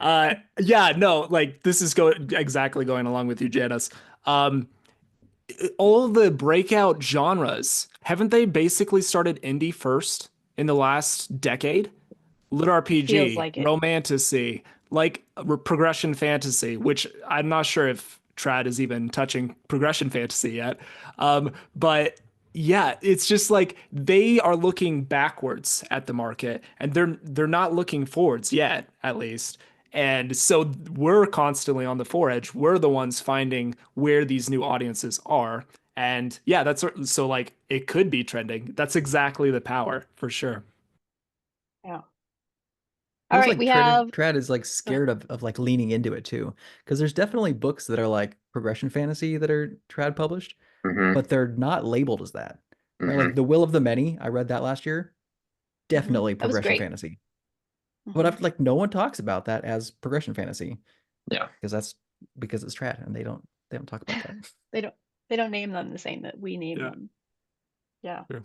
Yeah, no, like this is exactly going along with you, Janice. All the breakout genres, haven't they basically started indie first in the last decade? Lit Feels RPG, like it. romantasy, like progression fantasy, which I'm not sure if trad is even touching progression fantasy yet. But yeah, it's just like they are looking backwards at the market and they're not looking forwards yet, at least. And so we're constantly on the forage. We're the ones finding where these new audiences are. And yeah, that's so like it could be trending. That's exactly the power for sure. Yeah. All Feels right, like we have trad is like scared of like leaning into it too, because there's definitely books that are like progression fantasy that are trad published, Mm-hmm. but they're not labeled as that, right? Mm-hmm. Like The Will of the Many, I read that last year, definitely that was progression great. fantasy. But I've like no one talks about that as progression fantasy Yeah. because it's trad and they don't talk about that. They don't name them the same that we name Yeah. them. Yeah. Sure.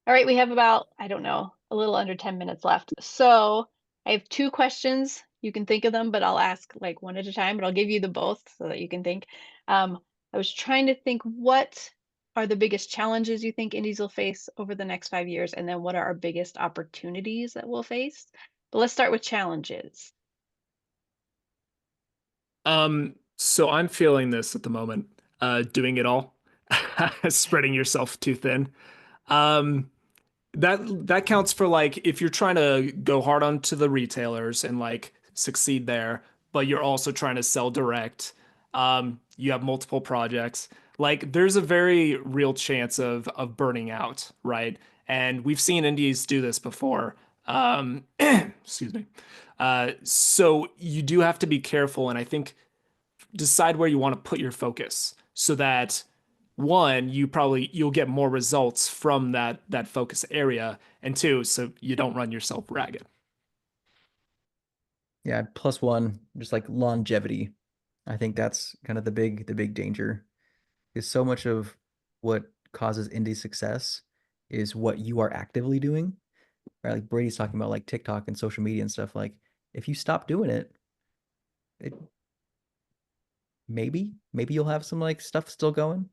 All right, we have about, I don't know, a little under 10 minutes left. So I have two questions. You can think of them, but I'll ask like one at a time, but I'll give you the both so that you can think. I was trying to think, what are the biggest challenges you think indies will face over the next 5 years? And then what are our biggest opportunities that we'll face? But let's start with challenges. So I'm feeling this at the moment, doing it all, spreading yourself too thin. Um, that counts for like if you're trying to go hard onto the retailers and like succeed there, but you're also trying to sell direct. You have multiple projects. Like there's a very real chance of burning out, right? And we've seen indies do this before. Excuse me. So you do have to be careful, and I think decide where you want to put your focus so that one, you'll get more results from that focus area, and two, so you don't run yourself ragged. Yeah, plus one, just like longevity. I think that's kind of the big danger. Is so much of what causes indie success is what you are actively doing. Right? Like Brady's talking about like TikTok and social media and stuff. Like if you stop doing it, it maybe you'll have some like stuff still going,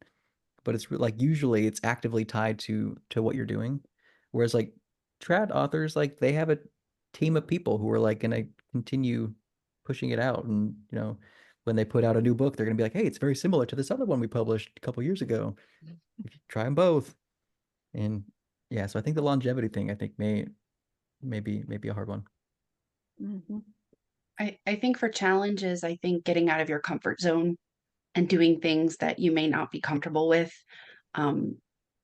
but it's like usually it's actively tied to what you're doing. Whereas like trad authors, like they have a team of people who are like gonna continue pushing it out, and when they put out a new book, they're gonna be like, hey, it's very similar to this other one we published a couple years ago. If you try them both, and yeah, so I think the longevity thing, I think maybe a hard one. Mhm. I think for challenges, I think getting out of your comfort zone and doing things that you may not be comfortable with. Um,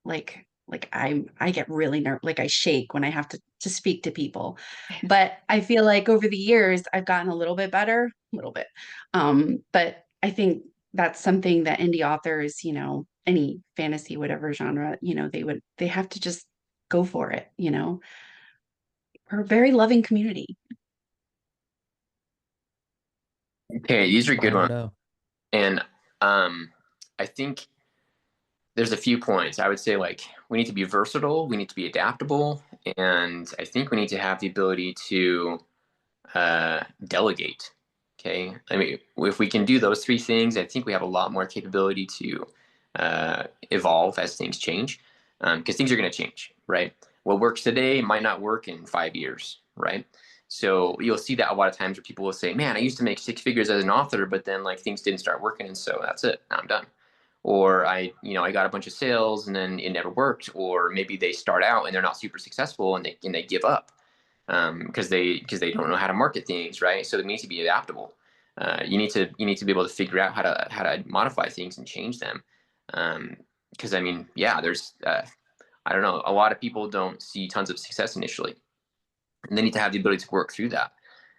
like I get really like I shake when I have to speak to people. But I feel like over the years I've gotten a little bit better, a little bit. But I think that's something that indie authors, any fantasy, whatever genre, they have to just go for it, We're a very loving community. Okay, these are good ones. No. And I think there's a few points. I would say like we need to be versatile, we need to be adaptable, and I think we need to have the ability to delegate. Okay, I mean, if we can do those three things, I think we have a lot more capability to evolve as things change, because things are going to change, right? What works today might not work in 5 years, right? So you'll see that a lot of times where people will say, "Man, I used to make 6 figures as an author, but then like things didn't start working, and so that's it. Now I'm done." Or I got a bunch of sales and then it never worked. Or maybe they start out and they're not super successful and they give up because they don't know how to market things, right? So they need to be adaptable. You need to be able to figure out how to modify things and change them. Because I mean, yeah, there's I don't know, a lot of people don't see tons of success initially, and they need to have the ability to work through that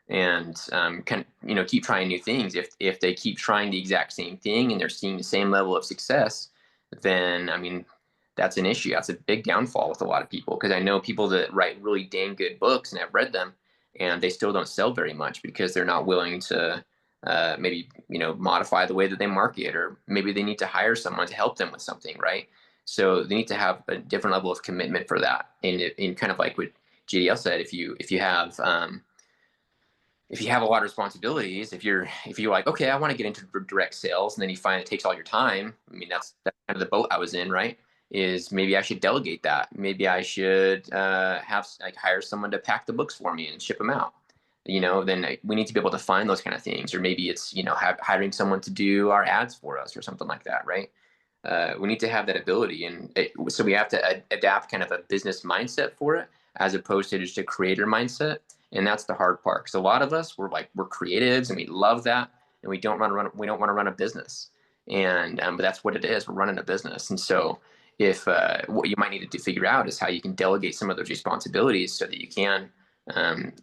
and keep trying new things. If they keep trying the exact same thing and they're seeing the same level of success, then I mean that's an issue. That's a big downfall with a lot of people, because I know people that write really dang good books and I've read them, and they still don't sell very much because they're not willing to maybe modify the way that they market, or maybe they need to hire someone to help them with something, right? So they need to have a different level of commitment for that. And in kind of like what J.D.L said, if you have a lot of responsibilities, if you're like, okay, I want to get into direct sales, and then you find it takes all your time. I mean, that's kind of the boat I was in, right? Is maybe I should delegate that. Maybe I should hire someone to pack the books for me and ship them out. Then we need to be able to find those kind of things. Or maybe it's hiring someone to do our ads for us or something like that, right? We need to have that ability, and so we have to adapt kind of a business mindset for it, as opposed to just a creator mindset. And that's the hard part, because a lot of us we're creatives and we love that, and we don't want to run a business. And but that's what it is. We're running a business. And so if what you might need to figure out is how you can delegate some of those responsibilities so that you can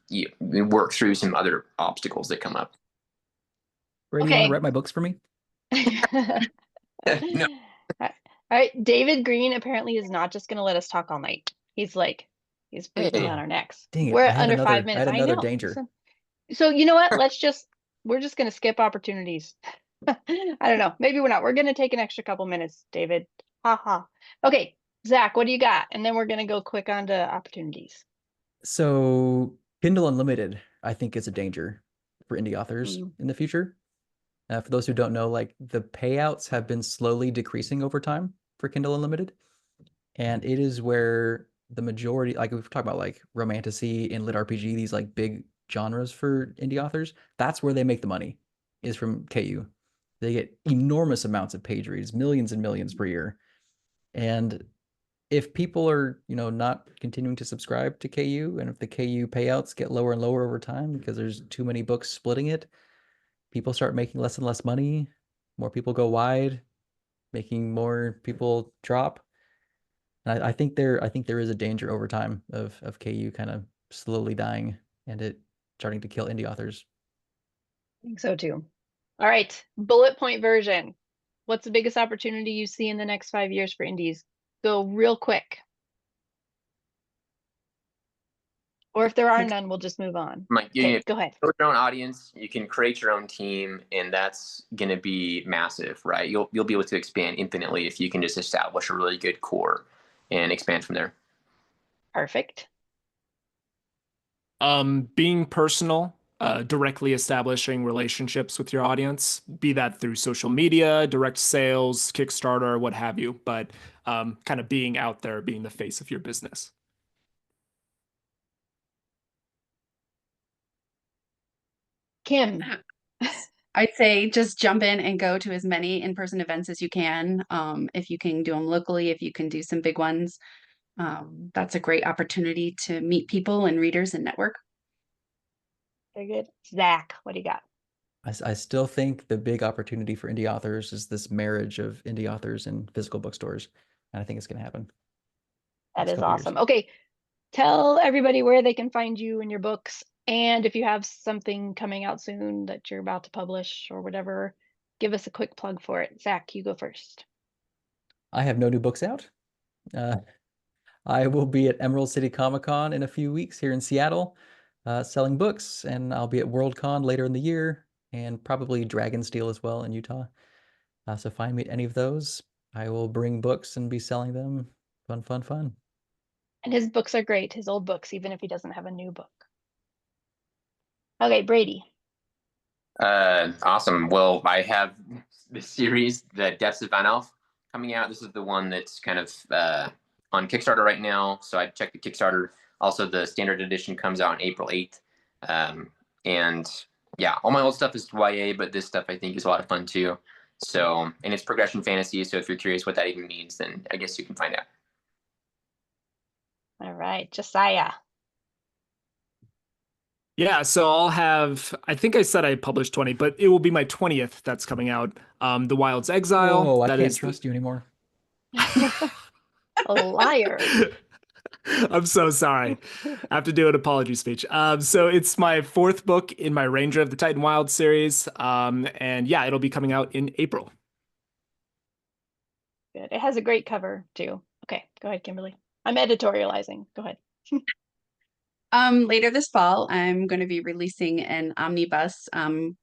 you work through some other obstacles that come up. Brady, you want to write my books for me? No. All right, David Green apparently is not just going to let us talk all night. He's breathing down our necks. Dang it, We're I at had under another 5 minutes. I know. danger. So you know what? We're just going to skip opportunities. I don't know. Maybe we're not. We're going to take an extra couple minutes, David. Ha ha. Okay, Zach, what do you got? And then we're going to go quick on to opportunities. So Kindle Unlimited, I think, is a danger for indie authors in the future. For those who don't know, like the payouts have been slowly decreasing over time for Kindle Unlimited. And it is where the majority, like we've talked about like romantasy and lit RPG, these like big genres for indie authors, that's where they make the money, is from KU. They get enormous amounts of page reads, millions and millions per year. And if people are, not continuing to subscribe to KU, and if the KU payouts get lower and lower over time because there's too many books splitting it, people start making less and less money. More people go wide, making more people drop. And I think there is a danger over time of KU kind of slowly dying and it starting to kill indie authors. I think so too. All right, bullet point version. what's the biggest opportunity you see in the next 5 years for indies? Go real quick. Or if there are none, we'll just move on. Mike, Okay, go ahead. build your own audience. You can create your own team, and that's going to be massive, right? You'll be able to expand infinitely if you can just establish a really good core and expand from there. Perfect. Being personal, directly establishing relationships with your audience, be that through social media, direct sales, Kickstarter, what have you, but kind of being out there, being the face of your business. Kim. I'd say just jump in and go to as many in-person events as you can. If you can do them locally, if you can do some big ones, that's a great opportunity to meet people and readers and network. Very good. Zach, what do you got? I still think the big opportunity for indie authors is this marriage of indie authors and physical bookstores. And I think it's going to happen. That Next is couple years. awesome. Okay, tell everybody where they can find you and your books. And if you have something coming out soon that you're about to publish or whatever, give us a quick plug for it. Zach, you go first. I have no new books out. I will be at Emerald City Comic Con in a few weeks here in Seattle, selling books, and I'll be at Worldcon later in the year, and probably Dragonsteel as well in Utah. So find me at any of those. I will bring books and be selling them. Fun, fun, fun. And his books are great, his old books, even if he doesn't have a new book. Okay, Brady. Awesome. Well, I have this series, The Depths of Van Elf, coming out. This is the one that's kind of on Kickstarter right now. So I checked the Kickstarter. Also, the standard edition comes out on April 8th. And yeah, all my old stuff is YA, but this stuff I think is a lot of fun too. So, and it's progression fantasy. So if you're curious what that even means, then I guess you can find out. All right, Josiah. Yeah, so I'll have, I think I said I published 20, but it will be my 20th that's coming out. The Wild's Exile. Whoa, I that can't is trust you anymore. A liar. I'm so sorry. I have to do an apology speech. So it's my 4th book in my Ranger of the Titan Wild series. And yeah, it'll be coming out in April. Good. It has a great cover too. Okay, go ahead, Kimberly. I'm editorializing. Go ahead. Later this fall, I'm going to be releasing an omnibus. I'm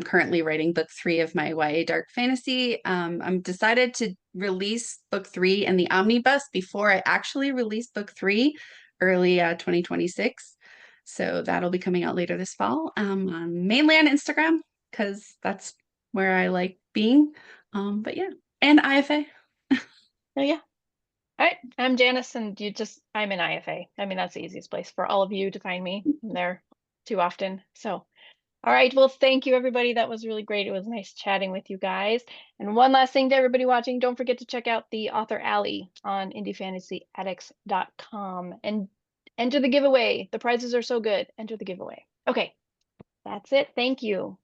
currently writing book 3 of my YA dark fantasy. I'm decided to release book 3 and the omnibus before I actually release book 3, early 2026. So that'll be coming out later this fall, mainly on Instagram, because that's where I like being. But yeah, and IFA. Oh yeah. All right, I'm Janice, and I'm in IFA. I mean, that's the easiest place for all of you to find me. I'm there too often. So, all right, well, thank you, everybody. That was really great. It was nice chatting with you guys. And one last thing to everybody watching, don't forget to check out the Author Alley on indiefantasyaddicts.com and enter the giveaway. The prizes are so good. Enter the giveaway. Okay, that's it. Thank you.